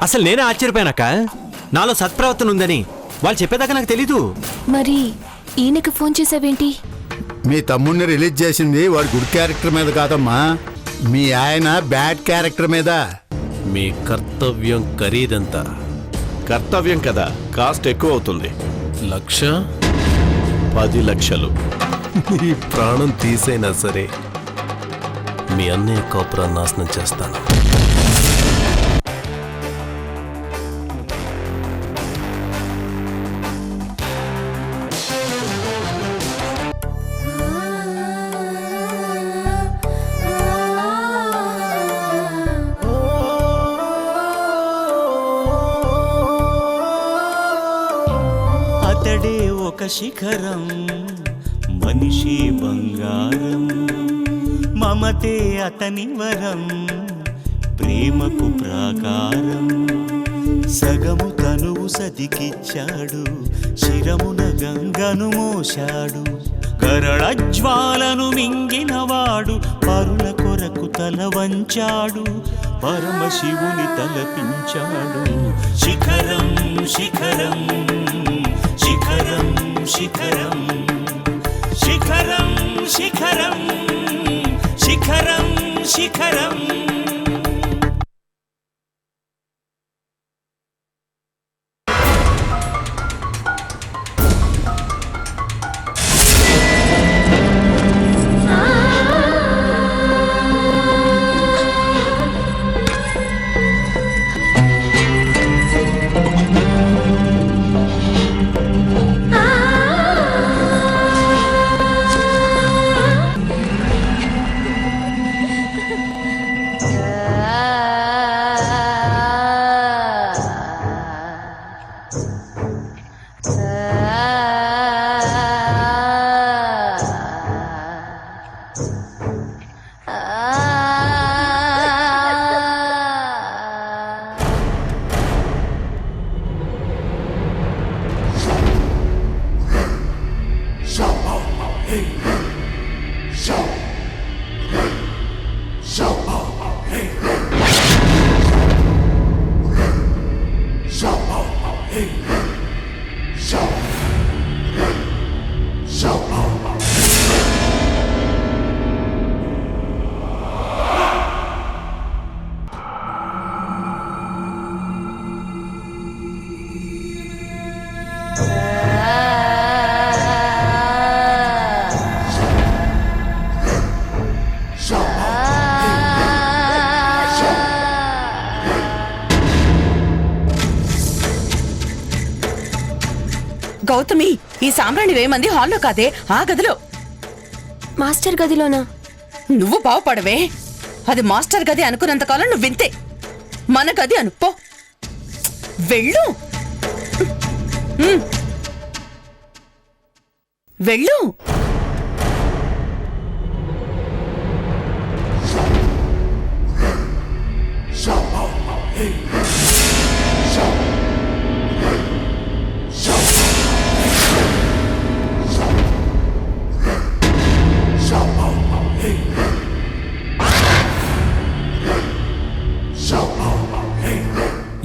అసలు నేనే ఆశ్చర్యపోయానక్క. నాలో సత్ప్రవర్తన ఉందని వాళ్ళు చెప్పేదాకా నాకు తెలీదు. మరి ఈయనకి ఫోన్ చేసావేంటి? మీ తమ్ముడిని రిలీజ్ చేసింది వాడి గుడ్ క్యారెక్టర్ మీద కాదమ్మా, మీ ఆయన బ్యాడ్ క్యారెక్టర్ మీద. మీ కర్తవ్యం ఖరీదంత? కర్తవ్యం కదా, కాస్ట్ ఎక్కువ అవుతుంది. 1,00,000? 10 లక్షలు. నీ ప్రాణం తీసైనా సరే మీ అన్నయ్య కాపురాన్ని నాశనం చేస్తాను. అతడే ఒక శిఖరం, మనిషి బంగారం, మమతే అతని వరం, ప్రేమకు ప్రాకారం. సగము తనువు సతికిచ్చాడు, శిరమున గంగను మోశాడు. కరళజ్వాలను మింగినవాడు, పరుల కొరకు తల వంచాడు. పరమశివుని తలపించాడు. శిఖరం శిఖరం శిఖరం శిఖరం శిఖరం శిఖరం శిఖరం శిఖరం. గౌతమి, ఈ సాంబ్రాణి వేయమంది హాల్లో కాదే, ఆ గదిలో. మాస్టర్ గదిలోనా? నువ్వు బాగుపడవే. అది మాస్టర్ గది అనుకున్నంతకాలం నువ్వు వింతే. మన గది అనుపో. వెళ్ళు వెళ్ళు.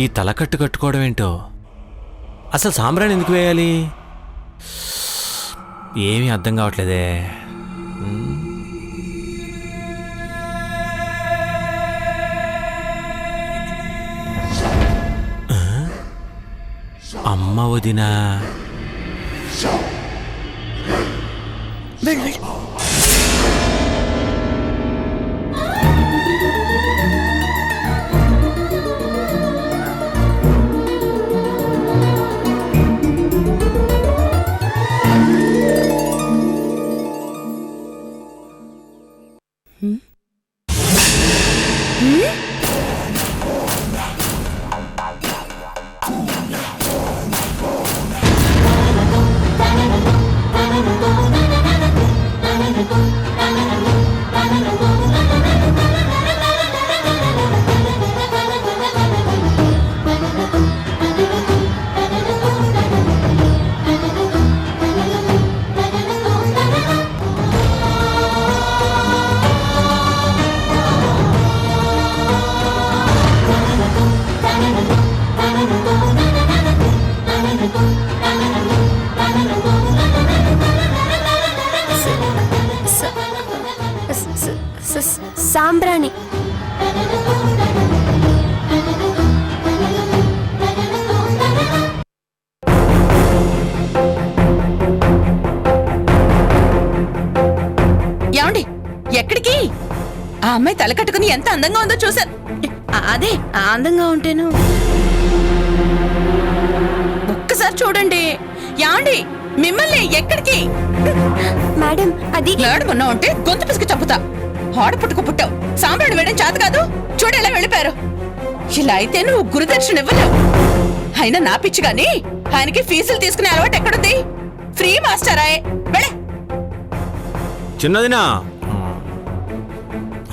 ఈ తలకట్టు కట్టుకోవడం ఏంటో, అసలు సాంబ్రాణి ఎందుకు వేయాలి? ఏమీ అర్థం కావట్లేదే. అమ్మ వదినా. అమ్మాయి తల కట్టుకుని ఎంత అందంగా ఉందో చూశాను. అదే అందంగా ఉంటేను. ఒక్కసారి చూడండి. యాండి మిమ్మల్ని ఎక్కడికి మేడం అది మేడమన్నా ఉంటే గొంతు పిసికి చంపుతా. ఆడ పుట్టుకు పుట్టావు, సాంబ్రాణి వేయడం చేత కాదు. చూడు ఎలా వెళ్ళిపోయారు. ఇలా అయితే నువ్వు గురుదక్షిణ ఇవ్వలేవు. అయినా నా పిచ్చి గాని ఆయనకి ఫీజులు తీసుకునే అలవాటు ఎక్కడుంది? ఫ్రీ మాస్టరా? వెళ్ళే. చిన్నదినా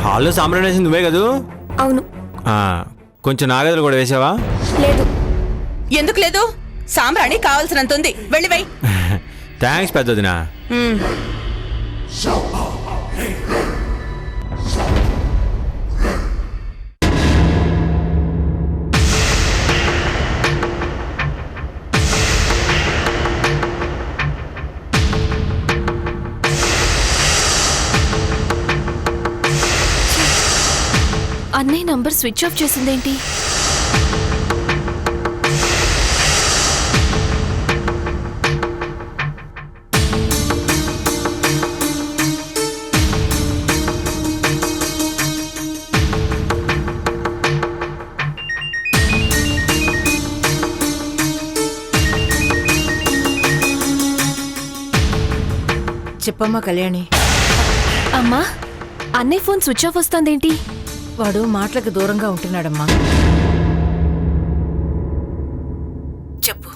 హాల్లో సాంబ్రాణి వేసింది నువ్వే కదూ? అవును. కొంచెం నాగదులు కూడా వేసావా? లేదు. ఎందుకు లేదు? సాంబ్రాణి కావాల్సినంత ఉంది, వెళ్ళివై. థ్యాంక్స్ పెద్దదినా. అన్నయ్య నంబర్ స్విచ్ ఆఫ్ చేసిందేంటి? చెప్పమ్మా కళ్యాణి. అమ్మా, అన్నయ్య ఫోన్ స్విచ్ ఆఫ్ వస్తుందేంటి? వాడు మాటలకు దూరంగా ఉంటున్నాడమ్మా. చెప్పు.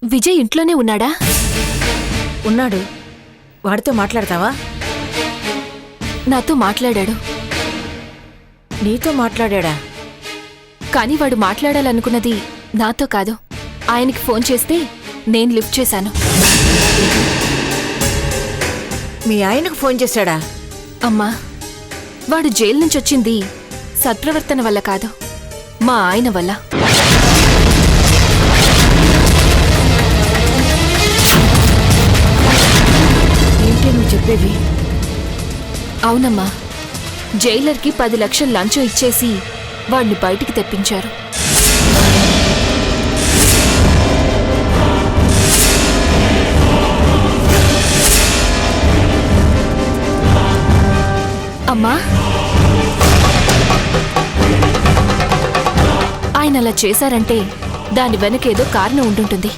విజయ్ ఇంట్లోనే ఉన్నాడా? ఉన్నాడు. వాడితో మాట్లాడతావా? నాతో మాట్లాడాడు. నీతో మాట్లాడా? కానీ వాడు మాట్లాడాలనుకున్నది నాతో కాదు. ఆయనకి ఫోన్ చేస్తే నేను లిఫ్ట్ చేశాను. మీ ఆయనకు ఫోన్ చేశాడా? అమ్మా, వాడు జైలు నుంచి వచ్చింది సత్ప్రవర్తన వల్ల కాదు, మా ఆయన వల్ల. ఏంటి నువ్వు చెప్పేవి? అవునమ్మా, జైలర్కి 10 లక్షలు లంచం ఇచ్చేసి వాడిని బయటికి తెప్పించారు. అమ్మా, ఆయన అలా చేశారంటే దాని వెనకేదో కారణం ఉండుంటుంది.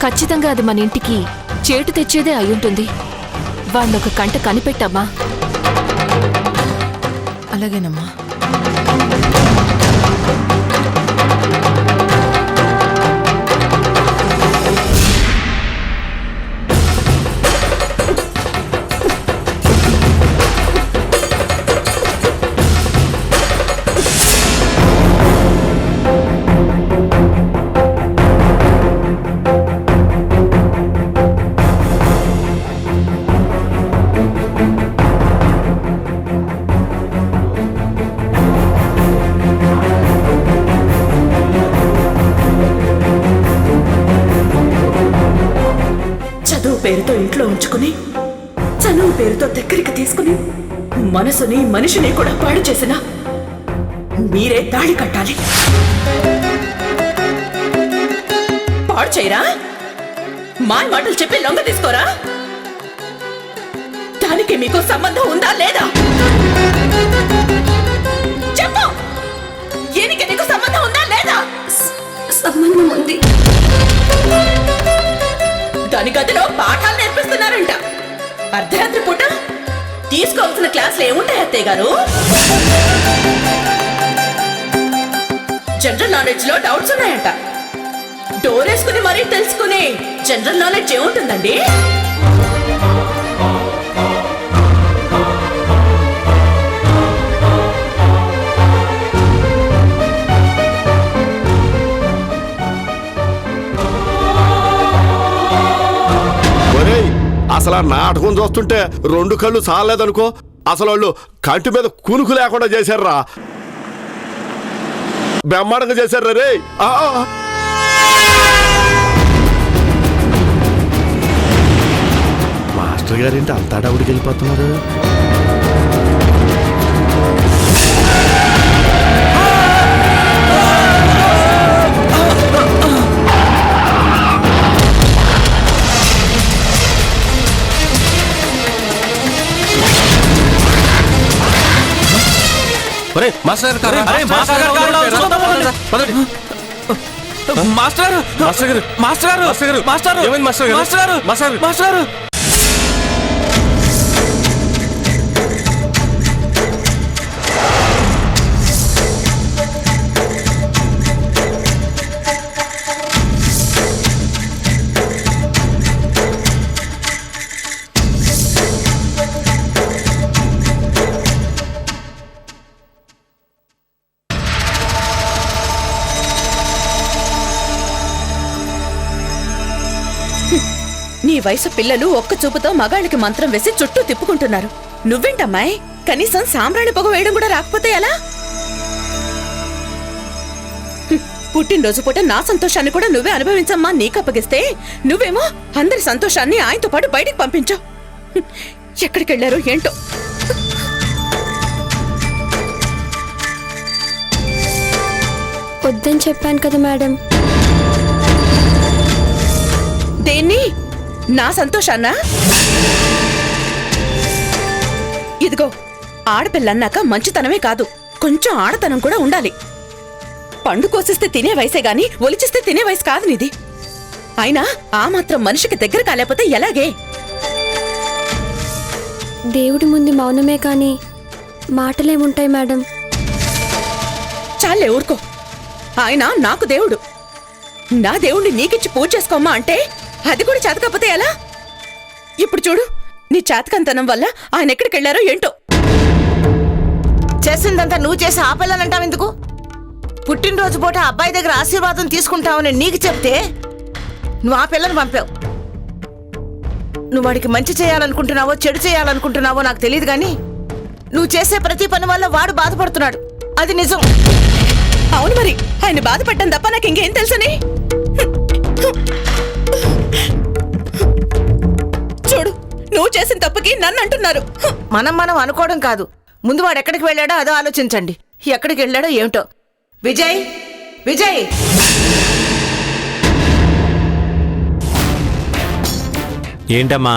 ఖచ్చితంగా అది మన ఇంటికి చేటు తెచ్చేదే అయ్యుంటుంది. వాణ్ణొక కంట కనిపెట్టమ్మా. అలాగేనమ్మా. పేరుతో ఇంట్లో ఉంచుకుని, చనువు పేరుతో దగ్గరికి తీసుకుని, మనసుని మనిషిని కూడా పాడు చేసిన మీరే తాళి కట్టాలి. పాడు చేయరా? మాయ మాటలు చెప్పి లొంగ తీసుకోరా? దానికి మీకు సంబంధం ఉందా లేదా? చెప్పు. ఈయనకి నీకు సంబంధం ఉందా లేదా? సంబంధం ఉంది. దాని గదిలో పాఠాలు నేర్పిస్తున్నారంట. అర్ధరాత్రి పూట తీసుకోవాల్సిన క్లాసులు ఏముంటాయి అత్తయ్య గారు? జనరల్ నాలెడ్జ్ లో డౌట్స్ ఉన్నాయంట. డోర్ వేసుకుని మరీ తెలుసుకునే జనరల్ నాలెడ్జ్ ఏముంటుందండి? అసలు ఆ నాటకం చూస్తుంటే 2 కళ్ళు చాలేదనుకో. అసలు వాళ్ళు కంటి మీద కునుకు లేకుండా చేశారా. బ్రహ్మాండంగా చేశారా రే. మాస్టర్ గారింటి అంతా డౌడికి వెళ్ళిపోతున్నారు. మాస్టర్ గారు అరే, మాస్టర్ గారు కారులో చూద్దాం, పదండి. మాస్టర్ గారు మాస్టర్ గారు మాస్టర్ గారు మాస్టర్ గారు మాస్టర్ ఏమైంది మాస్టర్ గారు మాస్టర్ గారు మాస్టర్ మాస్టర్ గారు నీ వయసు పిల్లలు ఒక్క చూపుతో మగాళ్ళకి మంత్రం వేసి చుట్టూ తిప్పుకుంటున్నారు. నువ్వేంటమ్మాయి, కనీసం సాంబ్రాణి పొగ వేయడం కూడా రాకపోతే ఎలా? పుట్టినరోజు పూట నా సంతోషాన్ని కూడా నువ్వే అనుభవించమ్మా నీకు అప్పగిస్తే నువ్వేమో అందరి సంతోషాన్ని ఆయనతో పాటు బయటికి పంపించావు. ఎక్కడికెళ్లారో ఏంటో. వద్దని చెప్పాను కదా మేడం. దేన్ని? నా సంతోషాన్నా? ఇదిగో, ఆడపిల్లన్నాక మంచితనమే కాదు, కొంచెం ఆడతనం కూడా ఉండాలి. పండు కోసిస్తే తినే వయసే గాని ఒలిచిస్తే తినే వయసు కాదు నీది. అయినా ఆ మాత్రం మనిషికి దగ్గర కాలేకపోతే ఎలాగే? దేవుడి ముందు మౌనమే కానీ మాటలేముంటాయి మేడం. చాలే ఊరుకో. ఆయన నాకు దేవుడు. నా దేవుణ్ణి నీకిచ్చి పూజ చేసుకోమ్మా అంటే అది కూడా చేతకపోతే ఎలా? ఇప్పుడు చూడు, నీ చేతకంతనం వల్ల ఆయన ఎక్కడికెళ్లారో ఏంటో. చేసిందంతా నువ్వు చేసి ఆపేయాలంటావెందుకు? పుట్టినరోజు పూట అబ్బాయి దగ్గర ఆశీర్వాదం తీసుకుంటావని నీకు చెప్తే నువ్వు ఆ పిల్లని పంపావు. నువ్వు వాడికి మంచి చేయాలనుకుంటున్నావో చెడు చేయాలనుకుంటున్నావో నాకు తెలియదు కానీ నువ్వు చేసే ప్రతి పని వల్ల వాడు బాధపడుతున్నాడు. అది నిజం. అవును మరి, ఆయన బాధపడ్డం తప్ప నాకు ఇంకేం తెలుసని? చూడు, నువ్వు చేసిన తప్పుకి నన్ను అంటున్నారు. మనం అనుకోవడం కాదు, ముందు వాడు ఎక్కడికి వెళ్ళాడో అదో ఆలోచించండి. ఎక్కడికి వెళ్ళాడో ఏమిటో. విజయ్, విజయ్, ఏంటమ్మా?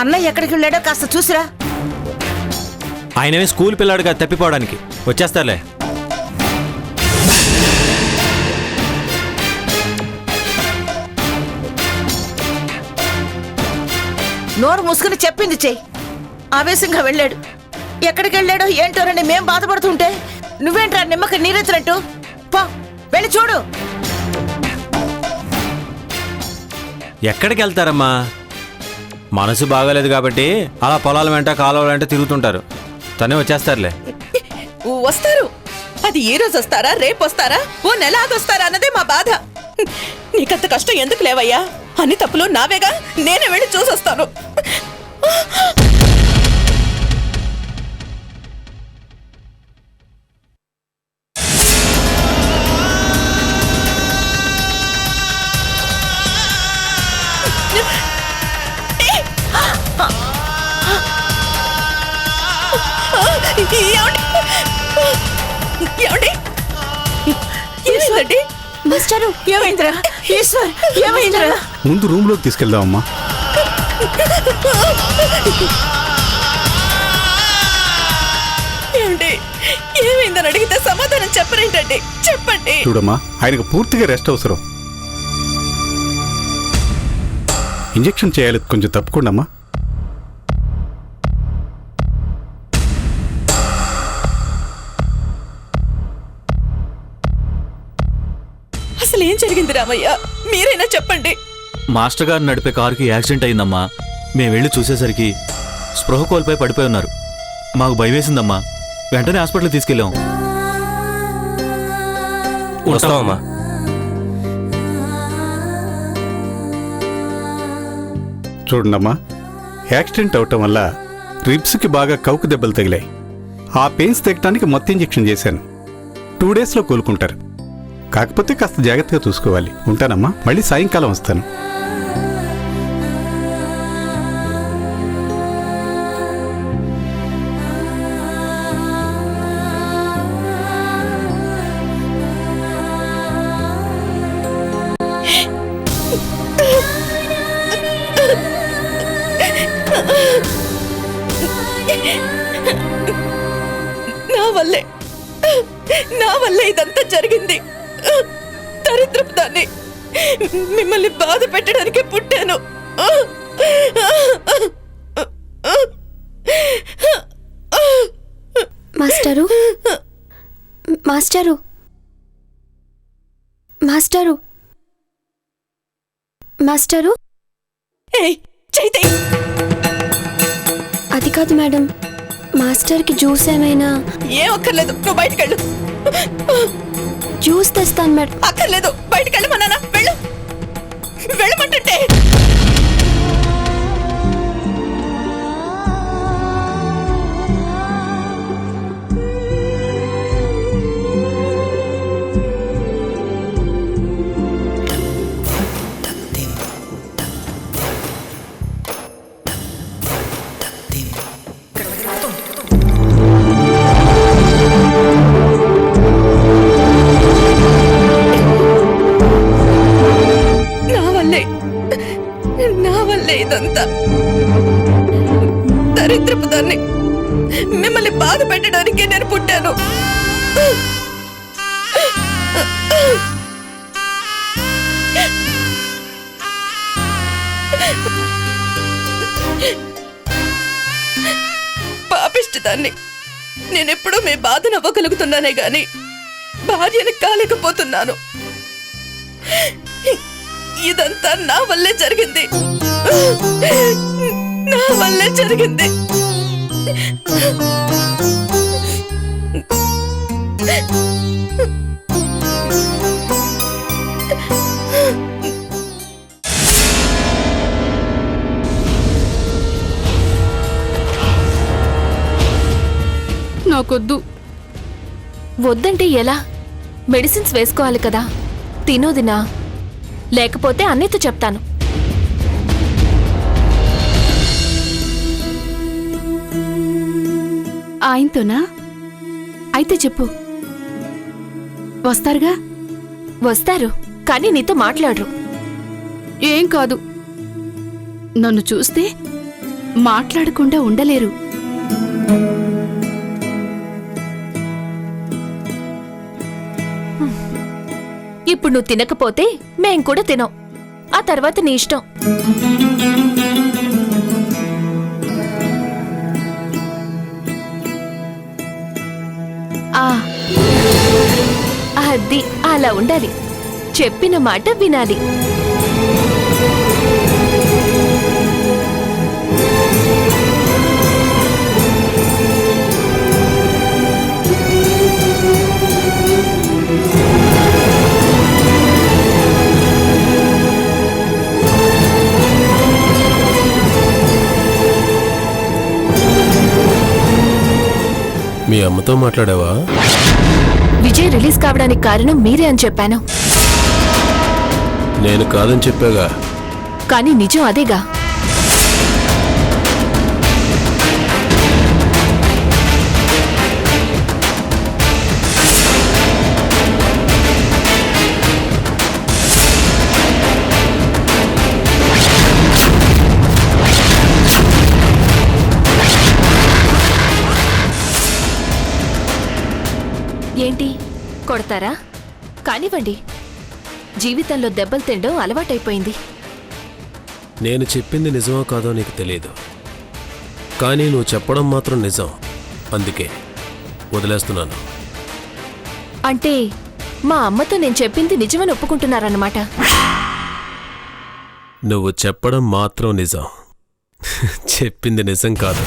అన్నయ్య ఎక్కడికి వెళ్ళాడో కాస్త చూసిరా. ఆయనమే స్కూల్ పిల్లాడుగా తప్పిపోవడానికి వచ్చేస్తారులే. నోరు మూసుకుని చెప్పింది చెయ్యి. ఆవేశంగా వెళ్ళాడు. ఎక్కడికి వెళ్ళాడో ఏంటోనని మేం బాధపడుతుంటే నువ్వేంట్రా నిమ్మకి నీరెత్తినట్టు? పో, వెళ్ళి చూడు. ఎక్కడికి వెళ్తారమ్మా? మనసు బాగాలేదు కాబట్టి అలా పొలాల వెంట కాలువల వెంట తిరుగుతుంటారు. తనే వచ్చేస్తారులే. వస్తారు. అది ఈ రోజు వస్తారా, రేపు వస్తారా, ఓ నెల ఆగొస్తారా అన్నదే మా బాధ. నీకంత కష్టం ఎందుకు లేవయ్యా? అన్ని తప్పులు నావేగా, నేనే వెళ్ళి చూసొస్తాను. ఏమైందండి? మాస్టరు, ఏమైందిరా? ఈశ్వర్, ఏమైందిరా? ముందు రూమ్ లోకి తీసుకెళ్దామమ్మా. ఏమండి, ఏమైందని అడిగితే సమాధానం చెప్పరేంటండి? చెప్పండి. చూడమ్మా, ఆయనకు పూర్తిగా రెస్ట్ అవసరం. ఇంజెక్షన్ చేయాలి, కొంచెం తప్పుకోండమ్మా. అసలు ఏం జరిగింది రామయ్య? మీరైనా చెప్పండి. మాస్టర్ గారు నడిపే కారుకి యాక్సిడెంట్ అయిందమ్మా. మేము వెళ్ళి చూసేసరికి స్పృహ కోల్పోయి పడిపోయి ఉన్నారు. మాకు భయం వేసిందమ్మా. వెంటనే హాస్పిటల్కి తీసుకెళ్ళాం. వస్తామమ్మా. చూడండమ్మా, యాక్సిడెంట్ అవటం వల్ల రిబ్స్కి బాగా కౌకు దెబ్బలు తగిలాయి. ఆ పెయిన్స్ తగ్గడానికి మొత్తం ఇంజెక్షన్ చేశాను. 2 డేస్లో కోలుకుంటారు. కాకపోతే కాస్త జాగ్రత్తగా చూసుకోవాలి. ఉంటానమ్మా, మళ్ళీ సాయంకాలం వస్తాను. నా వల్లే ఇదంతా జరిగింది. దరిద్రపు దాన్ని మిమ్మల్ని బాధ పెట్టడానికే పుట్టాను. మాస్టరు మాస్టరు మాస్టరు మాస్టరు ఏయ్, చైతే, అది కాదు మేడం, మాస్టర్కి జ్యూస్ ఏమైనా? ఏం అక్కర్లేదు, నువ్వు బయటకెళ్ళు. జ్యూస్ తెస్తాను మేడం. అక్కర్లేదు, బయటకెళ్ళమన్నానా? వెళ్ళు, వెళ్ళమంటుంటే. నా వల్లే ఇదంతా. దరిద్రపు దాన్ని మిమ్మల్ని బాధ పెట్టడానికే నేను పుట్టాను. పాపిష్టి దాన్ని. నేనెప్పుడూ మీ బాధ నవ్వగలుగుతున్నానే గాని భార్యని కాలేకపోతున్నాను. ఇదంతా నా వల్లే జరిగింది, నా వల్లే జరిగింది. నాకొద్దు. వద్దంటే ఎలా? మెడిసిన్స్ వేసుకోవాలి కదా. తినోదినా, లేకపోతే అన్నయ్యతో చెప్తాను. ఆయనతోనా? అయితే చెప్పు. వస్తారుగా? వస్తారు, కానీ నీతో మాట్లాడరు. ఏం కాదు, నన్ను చూస్తే మాట్లాడకుండా ఉండలేరు. ఇప్పుడు నువ్వు తినకపోతే మేం కూడా తినం. ఆ తర్వాత నీ ఇష్టం. అది అలా ఉండాలి. చెప్పిన మాట వినాలి. మీ అమ్మతో మాట్లాడావా? విజయ్ రిలీజ్ కావడానికి కారణం మీరే అని చెప్పాను. నేను కాదని చెప్పాగా. కానీ నిజం అదేగా. ఏంటి కొడతారా? కానివ్వండి. జీవితంలో దెబ్బలు తినడం అలవాటైపోయింది. నేను చెప్పింది నిజమో కాదో నీకు తెలియదు, కానీ నువ్వు చెప్పడం మాత్రం నిజం. అందుకే వదిలేస్తున్నాను. అంటే మా అమ్మతో నేను చెప్పింది నిజమని ఒప్పుకుంటున్నారన్నమాట. నువ్వు చెప్పడం మాత్రం నిజం, చెప్పింది నిజం కాదు.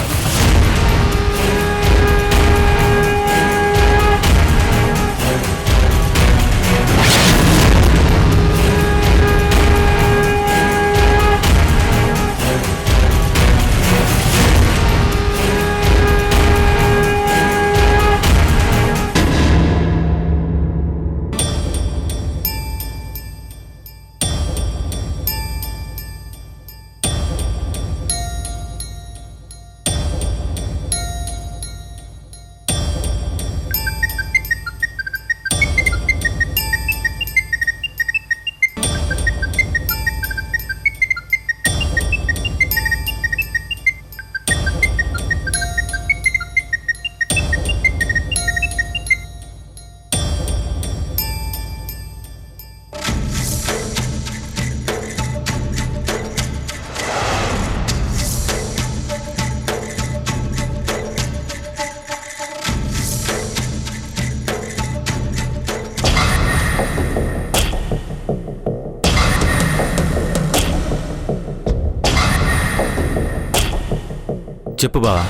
చెప్పు బావా.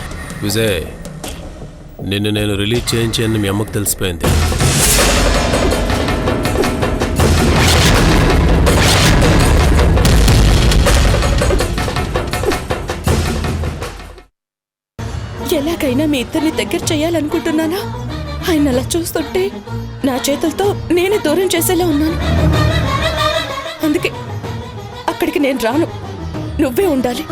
విజయ్, నిన్ను నేను రిలీజ్ చేయించాను మీ అమ్మకు తెలిసిపోయింది. ఎలాగైనా మీ ఇద్దరిని దగ్గర చేయాలనుకుంటున్నానా? ఆయన అలా చూస్తుంటే నా చేతులతో నేనే దూరం చేసేలా ఉన్నాను. అందుకే అక్కడికి నేను రాను, నువ్వే ఉండాలి.